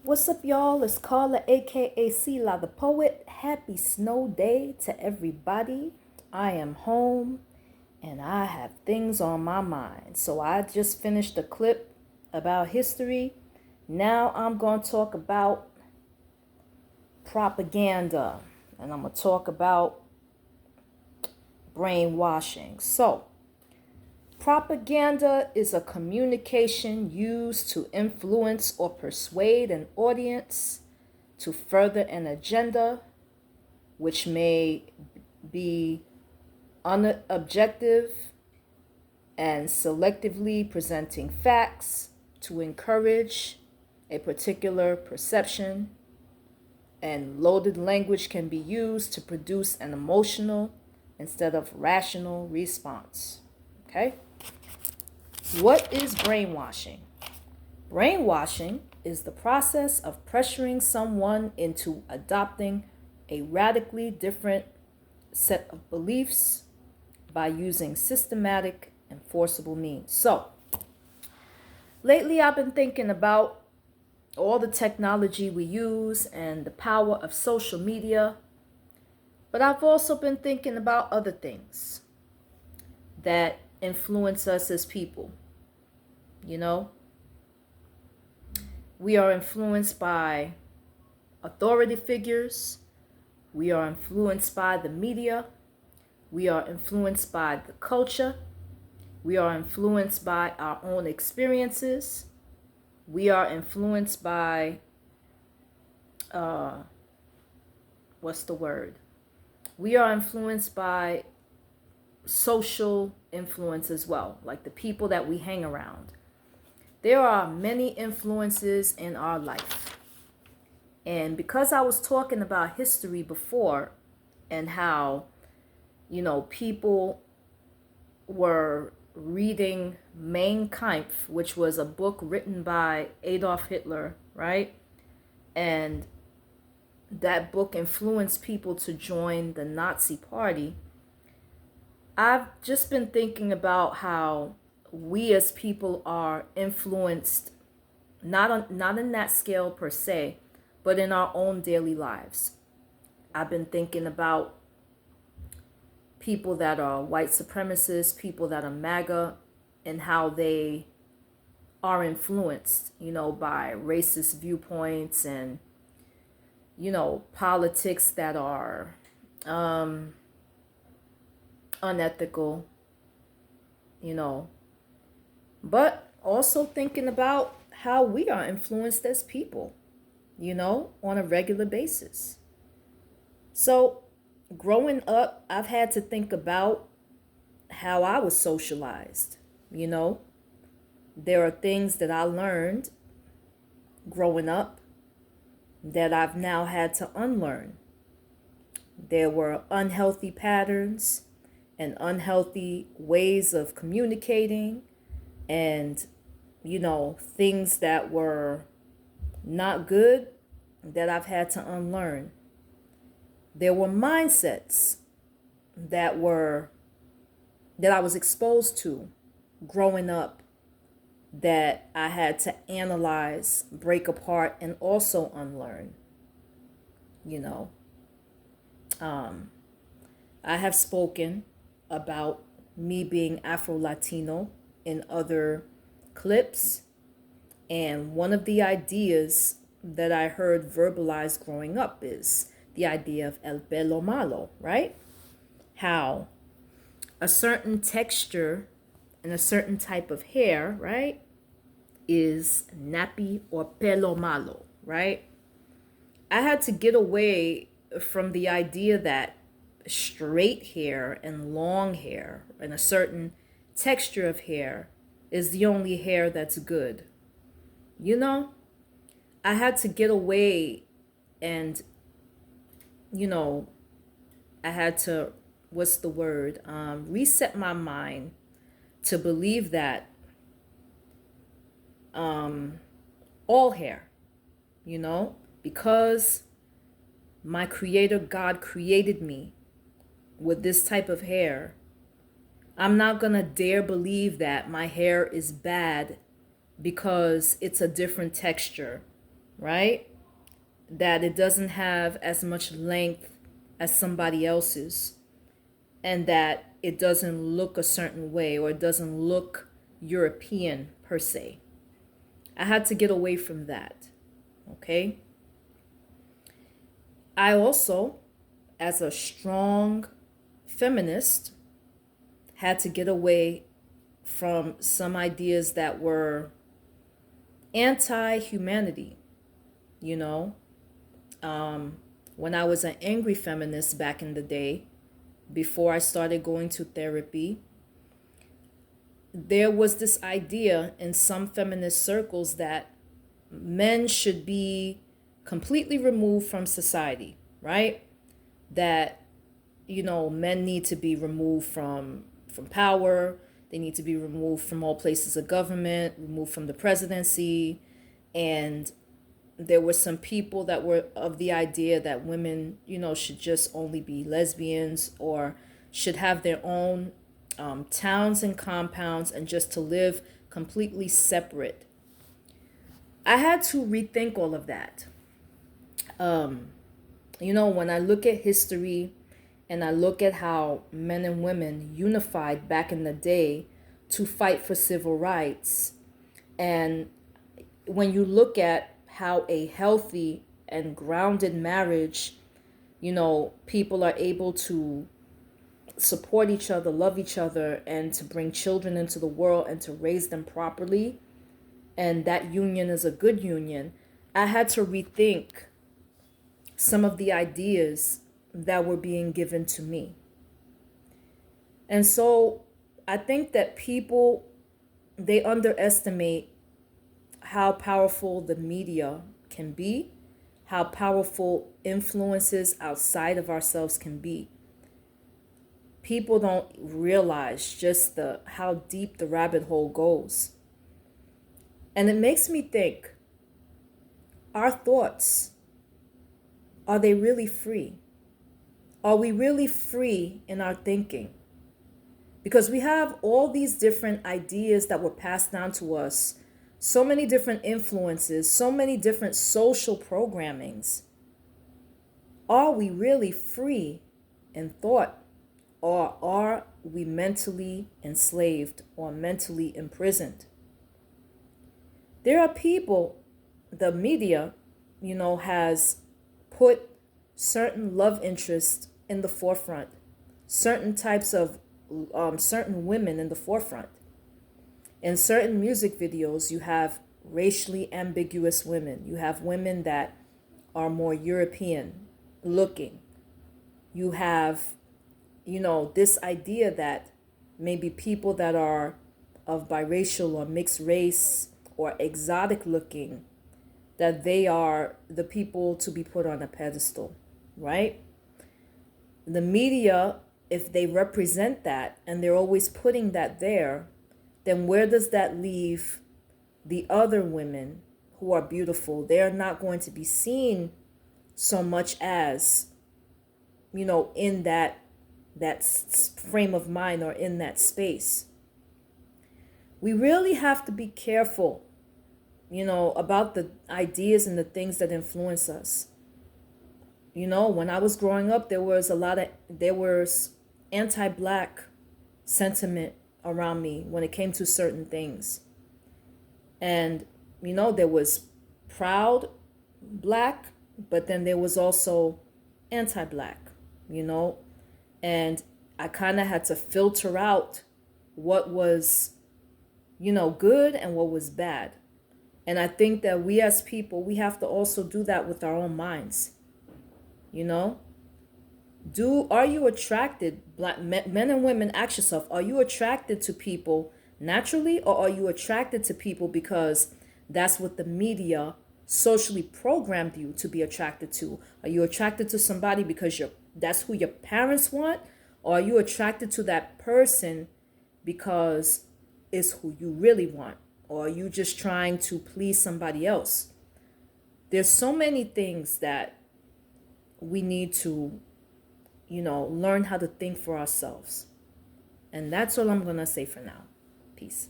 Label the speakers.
Speaker 1: What's up, y'all? It's Carla, aka Sila the Poet. Happy snow day to everybody. I am home and I have things on my mind. So I just finished a clip about history. Now I'm going to talk about propaganda and I'm going to talk about brainwashing. So, propaganda is a communication used to influence or persuade an audience to further an agenda, which may be unobjective and selectively presenting facts to encourage a particular perception. And loaded language can be used to produce an emotional instead of rational response. Okay? What is brainwashing? Brainwashing is the process of pressuring someone into adopting a radically different set of beliefs by using systematic and forcible means. So, lately I've been thinking about all the technology we use and the power of social media, but I've also been thinking about other things that influence us as people. You know, we are influenced by authority figures, we are influenced by the media, we are influenced by the culture, we are influenced by our own experiences, we are influenced by, what's the word? We are influenced by social influence as well, like the people that we hang around. There are many influences in our life. And because I was talking about history before and how, people were reading Mein Kampf, which was a book written by Adolf Hitler, right? And that book influenced people to join the Nazi Party. I've just been thinking about how we as people are influenced, not in that scale per se, but in our own daily lives. I've been thinking about people that are white supremacists, people that are MAGA, and how they are influenced, by racist viewpoints and, politics that are unethical, but also thinking about how we are influenced as people, on a regular basis. So, growing up, I've had to think about how I was socialized, There are things that I learned growing up that I've now had to unlearn. There were unhealthy patterns and unhealthy ways of communicating and, things that were not good that I've had to unlearn. There were mindsets that I was exposed to growing up that I had to analyze, break apart, and also unlearn. I have spoken about me being Afro-Latino in other clips, and one of the ideas that I heard verbalized growing up is the idea of el pelo malo, right? How a certain texture and a certain type of hair, right, is nappy or pelo malo, right? I had to get away from the idea that straight hair and long hair and a certain texture of hair is the only hair that's good. I had to get away and, I had to, what's the word? Reset my mind to believe that all hair, because my creator God created me with this type of hair, I'm not gonna dare believe that my hair is bad because it's a different texture right? That it doesn't have as much length as somebody else's, and that it doesn't look a certain way, or it doesn't look European per se. I had to get away from that. Okay. I also, as a strong feminist, had to get away from some ideas that were anti humanity. You know, when I was an angry feminist back in the day, before I started going to therapy, there was this idea in some feminist circles that men should be completely removed from society, right? That, men need to be removed from power. They need to be removed from all places of government, removed from the presidency. And there were some people that were of the idea that women, should just only be lesbians, or should have their own towns and compounds, and just to live completely separate. I had to rethink all of that. When I look at history and I look at how men and women unified back in the day to fight for civil rights, and when you look at how a healthy and grounded marriage, people are able to support each other, love each other, and to bring children into the world and to raise them properly, and that union is a good union, I had to rethink some of the ideas that were being given to me. And so I think that people, they underestimate how powerful the media can be, how powerful influences outside of ourselves can be. People don't realize just how deep the rabbit hole goes. And it makes me think, our thoughts, are they really free? Are we really free in our thinking? Because we have all these different ideas that were passed down to us, so many different influences, so many different social programmings. Are we really free in thought, or are we mentally enslaved or mentally imprisoned? There are people, the media, has put certain love interests in the forefront, certain types of certain women in the forefront. In certain music videos, you have racially ambiguous women. You have women that are more European looking. You have, this idea that maybe people that are of biracial or mixed race or exotic looking, that they are the people to be put on a pedestal, right? The media, if they represent that and they're always putting that there, then where does that leave the other women who are beautiful? They're not going to be seen so much as, in that frame of mind or in that space. We really have to be careful, about the ideas and the things that influence us. When I was growing up, there was anti-black sentiment around me when it came to certain things. And, there was proud black, but then there was also anti-black, and I kind of had to filter out what was, good and what was bad. And I think that we as people, we have to also do that with our own minds. Are you attracted, black men and women, ask yourself, are you attracted to people naturally, or are you attracted to people because that's what the media socially programmed you to be attracted to? Are you attracted to somebody because that's who your parents want, or are you attracted to that person because it's who you really want, or are you just trying to please somebody else? There's so many things that we need to, learn how to think for ourselves. And that's all I'm going to say for now. Peace.